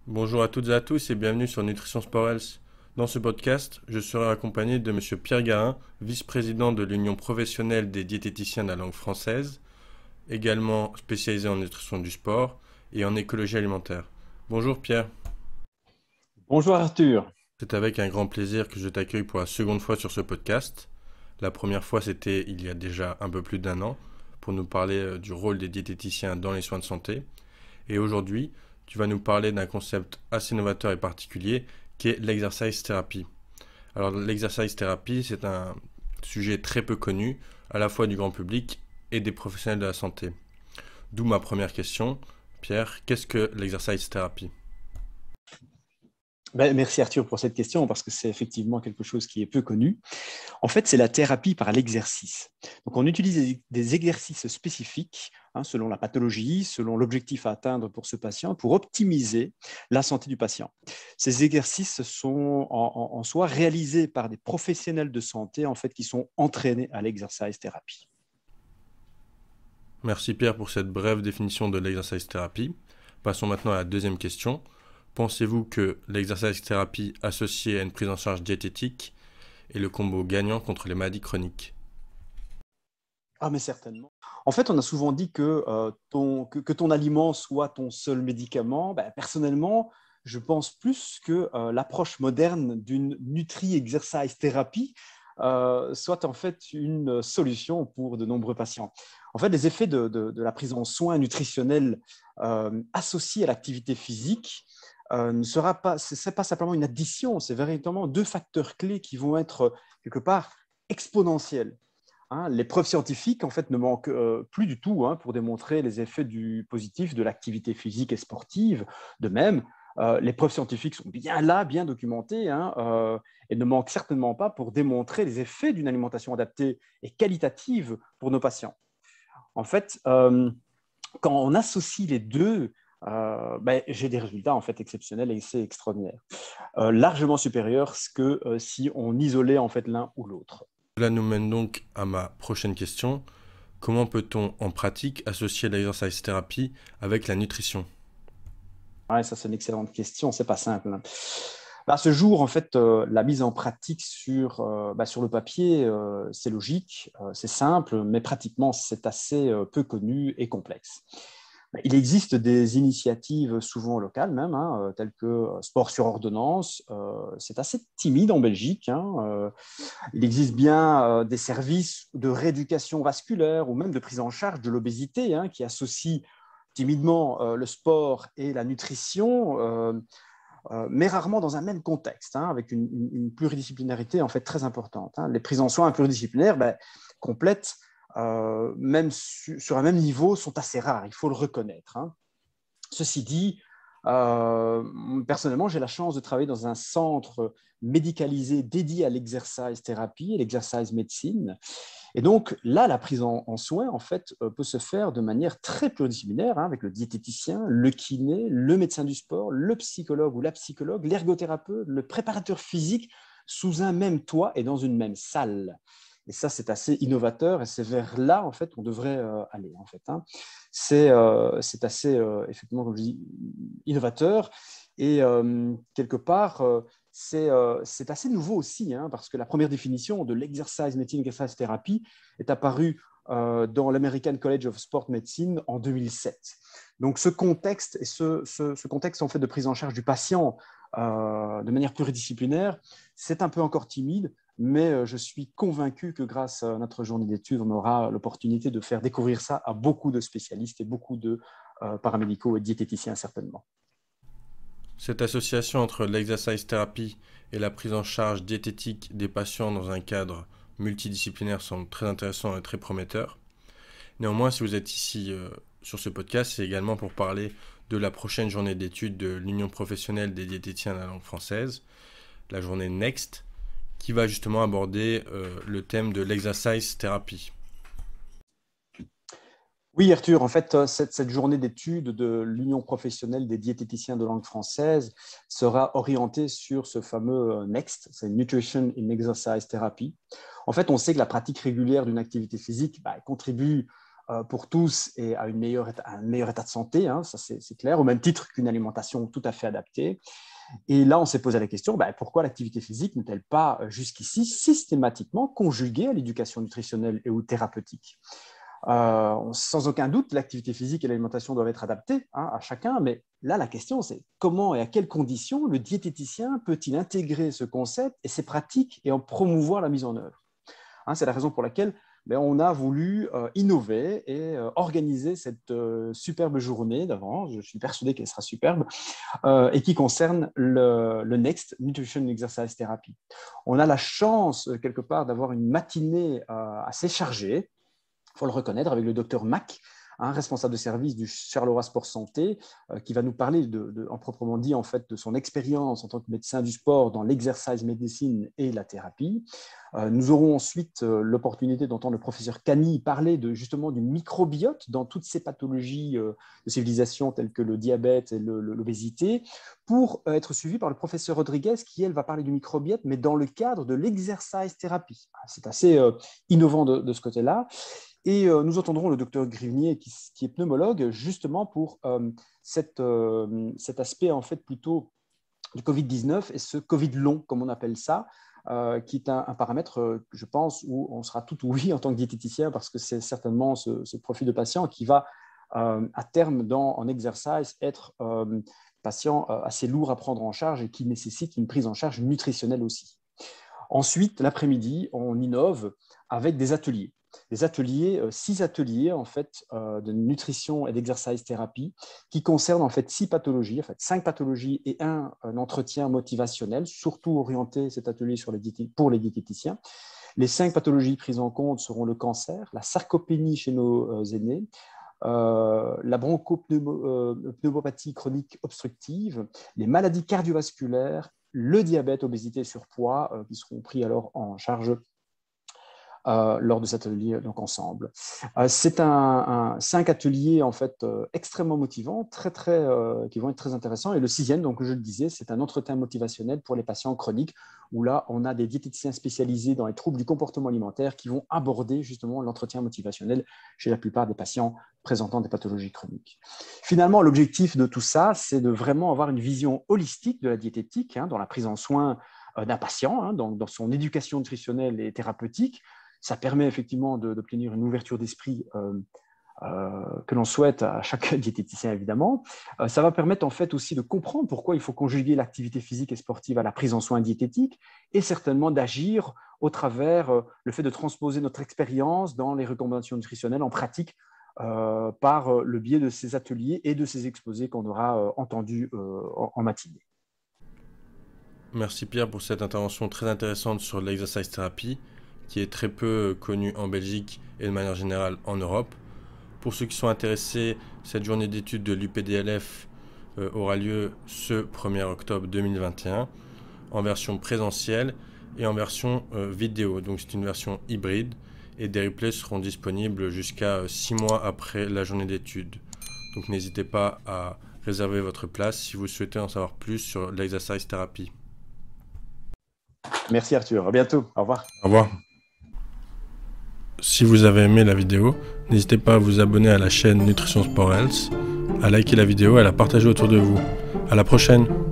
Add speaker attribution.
Speaker 1: Bonjour à toutes et à tous et bienvenue sur Nutrition Sport Health. Dans ce podcast, je serai accompagné de Monsieur Pierre Garin, vice-président de l'Union professionnelle des diététiciens de la langue française, également spécialisé en nutrition du sport et en écologie alimentaire. Bonjour Pierre,
Speaker 2: Bonjour Arthur.
Speaker 1: c'est avec un grand plaisir que je t'accueille pour la seconde fois sur ce podcast. La première fois c'était il y a déjà un peu plus d'un an pour nous parler du rôle des diététiciens dans les soins de santé. Et aujourd'hui, tu vas nous parler d'un concept assez novateur et particulier qui est l'exercice thérapie. Alors l'exercice thérapie, c'est un sujet très peu connu, à la fois du grand public et des professionnels de la santé. D'où ma première question. Pierre, qu'est-ce que l'exercice thérapie?
Speaker 2: Merci Arthur pour cette question parce que c'est effectivement quelque chose qui est peu connu. En fait, c'est la thérapie par l'exercice. Donc, on utilise des exercices spécifiques selon la pathologie, selon l'objectif à atteindre pour ce patient, pour optimiser la santé du patient. Ces exercices sont en soi réalisés par des professionnels de santé en fait, qui sont entraînés à l'exercice thérapie.
Speaker 1: Merci Pierre pour cette brève définition de l'exercice thérapie. Passons maintenant à la deuxième question. Pensez-vous que l'exercice thérapie associé à une prise en charge diététique est le combo gagnant contre les maladies chroniques?
Speaker 2: Ah, mais certainement. En fait, on a souvent dit que ton aliment soit ton seul médicament. Personnellement, je pense plus que l'approche moderne d'une nutri-exercise thérapie soit en fait une solution pour de nombreux patients. En fait, les effets de la prise en soins nutritionnels associés à l'activité physique ne sera pas, c'est pas simplement une addition, c'est véritablement deux facteurs clés qui vont être quelque part exponentiels. Les preuves scientifiques en fait ne manquent plus du tout pour démontrer les effets positifs de l'activité physique et sportive. De même, les preuves scientifiques sont bien là, bien documentées, et ne manquent certainement pas pour démontrer les effets d'une alimentation adaptée et qualitative pour nos patients. En fait, quand on associe les deux, j'ai des résultats en fait exceptionnels et c'est extraordinaire, largement supérieurs que si on isolait en fait l'un ou l'autre.
Speaker 1: Cela nous mène donc à ma prochaine question. Comment peut-on en pratique associer l'exercice thérapie avec la nutrition?
Speaker 2: Ouais, ça, c'est une excellente question. C'est pas simple. À ce jour, en fait, la mise en pratique sur le papier, c'est logique, c'est simple, mais pratiquement, c'est assez peu connu et complexe. Il existe des initiatives souvent locales même, telles que sport sur ordonnance. C'est assez timide en Belgique. Il existe bien des services de rééducation vasculaire ou même de prise en charge de l'obésité qui associent timidement le sport et la nutrition, mais rarement dans un même contexte, avec une pluridisciplinarité en fait très importante. Les prises en soins pluridisciplinaires complètes, même sur un même niveau, sont assez rares, il faut le reconnaître. Ceci dit, personnellement, j'ai la chance de travailler dans un centre médicalisé dédié à l'exercice thérapie et l'exercice médecine. Et donc là, la prise en soin, en fait, peut se faire de manière très pluridisciplinaire, avec le diététicien, le kiné, le médecin du sport, le psychologue ou la psychologue, l'ergothérapeute, le préparateur physique, sous un même toit et dans une même salle. Et ça, c'est assez innovateur et c'est vers là, en fait, qu'on devrait aller, en fait. C'est assez, effectivement, comme je dis, innovateur. Et quelque part, c'est assez nouveau aussi, parce que la première définition de l'exercise medicine, exercise thérapie, est apparue dans l'American College of Sport Medicine en 2007. Donc ce contexte et ce contexte en fait de prise en charge du patient de manière pluridisciplinaire, c'est un peu encore timide, mais je suis convaincu que grâce à notre journée d'études, on aura l'opportunité de faire découvrir ça à beaucoup de spécialistes et beaucoup de paramédicaux et diététiciens certainement.
Speaker 1: Cette association entre l'exercice thérapie et la prise en charge diététique des patients dans un cadre multidisciplinaire semble très intéressant et très prometteur. Néanmoins, si vous êtes ici sur ce podcast, c'est également pour parler de la prochaine journée d'études de l'Union professionnelle des diététiciens de la langue française, la journée Next, qui va justement aborder le thème de l'exercice thérapie.
Speaker 2: Oui, Arthur, en fait, cette journée d'études de l'Union professionnelle des diététiciens de langue française sera orientée sur ce fameux NEXT, c'est Nutrition in Exercise Therapy. En fait, on sait que la pratique régulière d'une activité physique contribue pour tous et à un meilleur état de santé, hein, ça c'est clair, au même titre qu'une alimentation tout à fait adaptée. Et là, on s'est posé la question, pourquoi l'activité physique n'est-elle pas jusqu'ici systématiquement conjuguée à l'éducation nutritionnelle et ou thérapeutique? Sans aucun doute, l'activité physique et l'alimentation doivent être adaptées à chacun, mais là, la question, c'est comment et à quelles conditions le diététicien peut-il intégrer ce concept et ces pratiques et en promouvoir la mise en œuvre? C'est la raison pour laquelle on a voulu innover et organiser cette superbe journée d'avant, je suis persuadé qu'elle sera superbe, et qui concerne le Next Nutrition Exercise Therapy. On a la chance, quelque part, d'avoir une matinée assez chargée, il faut le reconnaître, avec le docteur Mac, responsable de service du Charleroi Sport Santé, qui va nous parler, en proprement dit, en fait, de son expérience en tant que médecin du sport dans l'exercice médecine et la thérapie. Nous aurons ensuite l'opportunité d'entendre le professeur Cani parler justement du microbiote dans toutes ces pathologies de civilisation telles que le diabète et l'obésité, pour être suivi par le professeur Rodriguez qui, elle, va parler du microbiote, mais dans le cadre de l'exercice thérapie. C'est assez innovant de ce côté-là. Et nous entendrons le docteur Grivnier, qui est pneumologue, justement pour cet aspect en fait plutôt du Covid-19 et ce Covid long, comme on appelle ça, qui est un paramètre, je pense, où on sera tout oui en tant que diététicien, parce que c'est certainement ce profil de patient qui va, à terme, en exercice, être patient assez lourd à prendre en charge et qui nécessite une prise en charge nutritionnelle aussi. Ensuite, l'après-midi, on innove avec des ateliers. 6 ateliers en fait, de nutrition et d'exercice thérapie qui concernent en fait 6 pathologies, en fait 5 pathologies et un entretien motivationnel, surtout orienté cet atelier pour les diététiciens. Les 5 pathologies prises en compte seront le cancer, la sarcopénie chez nos aînés, la bronchopneumopathie chronique obstructive, les maladies cardiovasculaires, le diabète, obésité, surpoids, qui seront pris alors en charge lors de cet atelier donc ensemble. C'est 5 ateliers en fait extrêmement motivants, qui vont être très intéressants. Et le 6e, donc je le disais, c'est un entretien motivationnel pour les patients chroniques, où là on a des diététiciens spécialisés dans les troubles du comportement alimentaire qui vont aborder justement l'entretien motivationnel chez la plupart des patients présentant des pathologies chroniques. Finalement, l'objectif de tout ça, c'est de vraiment avoir une vision holistique de la diététique, dans la prise en soin d'un patient, dans son éducation nutritionnelle et thérapeutique. Ça permet effectivement d'obtenir une ouverture d'esprit que l'on souhaite à chaque diététicien, évidemment. Ça va permettre en fait aussi de comprendre pourquoi il faut conjuguer l'activité physique et sportive à la prise en soin diététique et certainement d'agir au travers le fait de transposer notre expérience dans les recommandations nutritionnelles en pratique par le biais de ces ateliers et de ces exposés qu'on aura entendus en matinée.
Speaker 1: Merci Pierre pour cette intervention très intéressante sur l'exercice thérapie, qui est très peu connu en Belgique et de manière générale en Europe. Pour ceux qui sont intéressés, cette journée d'études de l'UPDLF aura lieu ce 1er octobre 2021 en version présentielle et en version vidéo. Donc c'est une version hybride et des replays seront disponibles jusqu'à 6 mois après la journée d'études. Donc n'hésitez pas à réserver votre place si vous souhaitez en savoir plus sur l'exercice thérapie.
Speaker 2: Merci Arthur, à bientôt, au revoir.
Speaker 1: Au revoir. Si vous avez aimé la vidéo, n'hésitez pas à vous abonner à la chaîne Nutrition Sport Health, à liker la vidéo et à la partager autour de vous. À la prochaine!